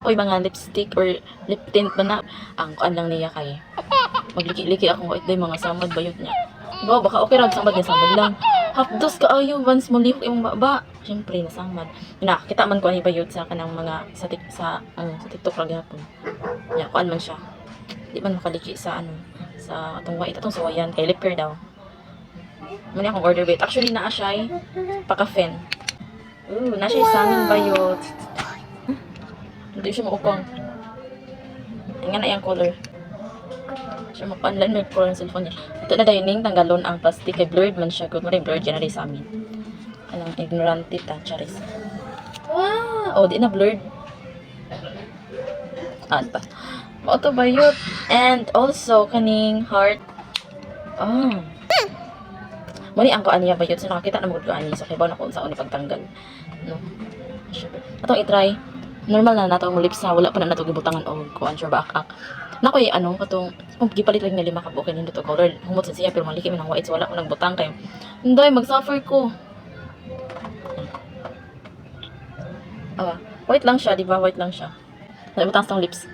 Nakoy mga lipstick or lip tint ba na. Ang kuan lang niya kay. Magliki-liki akong wait day mga samad bayot niya. Diba, baka okay ra samad niya samad lang. Hapdos ka ayo once mo lihok imong baba. Syempre nasamad. Nakakita man ko ani bayot sa kanang mga sa TikTok ra gyapon. Ya, kuan man siya. Di man makaliki sa sa atong white atong sawayan kay lip care daw. Muna akong order bait. Actually naa siya paka-fen. Na siya sa amin bayot. Hindi siya maupang. Tingnan na yung color. Siya mapanlan may color ng cellphone niya. Ito na dining, tanggalon ang plastic. Kay blurred man siya. Good mo rin blurred yan na rin sa amin. Anong ignorante ta, charis. Wow! Oh, di na blurred. Pa. Auto bayot. And also, kaning heart. Oh. Muni ang kuan niya bayot. So, nakakita na mo kuan niya. So, kibaw na kung saan ipagtanggal. No? Atong i-try. Normal na nato ang lips na wala pa na nato gibutangan og kuan sure ba ak. Nakoy katong gipalit lang ni 5 ka okay nindot og color. Humot sa siya pero maliki man ang white so wala ko nagbutang kay. Hinday mag-suffer ko. White lang siya, di ba? White lang siya. Wala butang sa lips.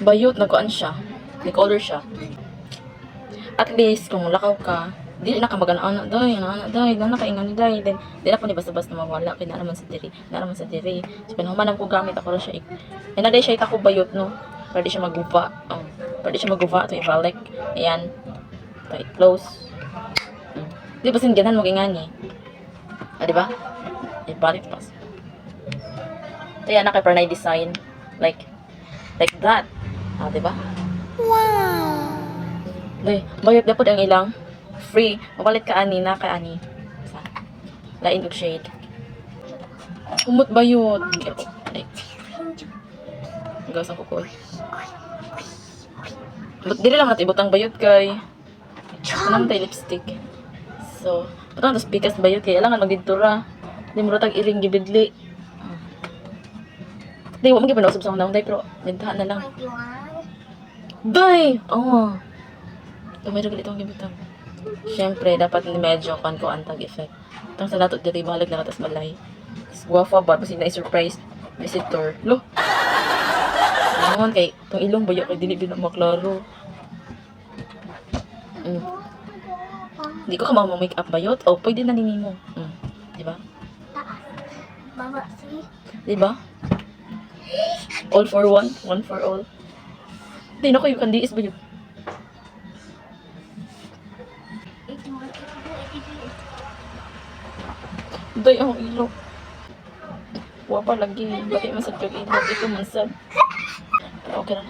Bayot na kuan siya. Ni color siya. At least kung lakaw ka, di na ka mag-anak day, na kaingan ni day, then di na po ni basta-basta mawala kay na naman sa diri. So pinahuman ko gamit ako ra siya. Na day siya itako bayot no. Para di siya maguva. To ibalik. Ayan. To close. Di ba singganan mo ingani? Di ba? Ibalik pas. Kaya na kay Pernay design like that. Di ba? Wow. Day, bayot dapat ang ilang free. Mapalit ka ani na kay ani. Sa lain og shade. Umot bayot. Like. Gawas ang kukoy. But dili lang natin ibutang bayot kay anong tay lipstick. So, patang tas pikas bayot kay kailangan magdidtura. Di mo tag iring gibidli. Di mo magipon usab sa unang day pero bentahan na lang. Day. Medyo galit akong gibutang. Siyempre, dapat medyo ko antag effect. Itong sa nato diri balag na natas balay. Guwafa ba? Kasi na-surprise visitor. Lo! Naman kay, itong ilong bayo kay dili din maklaro. Hindi ko ka make up bayot. Pwede na nini mo. Diba? Baba, see? Diba? All for one. One for all. Hindi na ko yung kandiis bayot. Day ang ilok. Wapa lagi. Bakit masad kag ilok? Ito mansad. Okay na.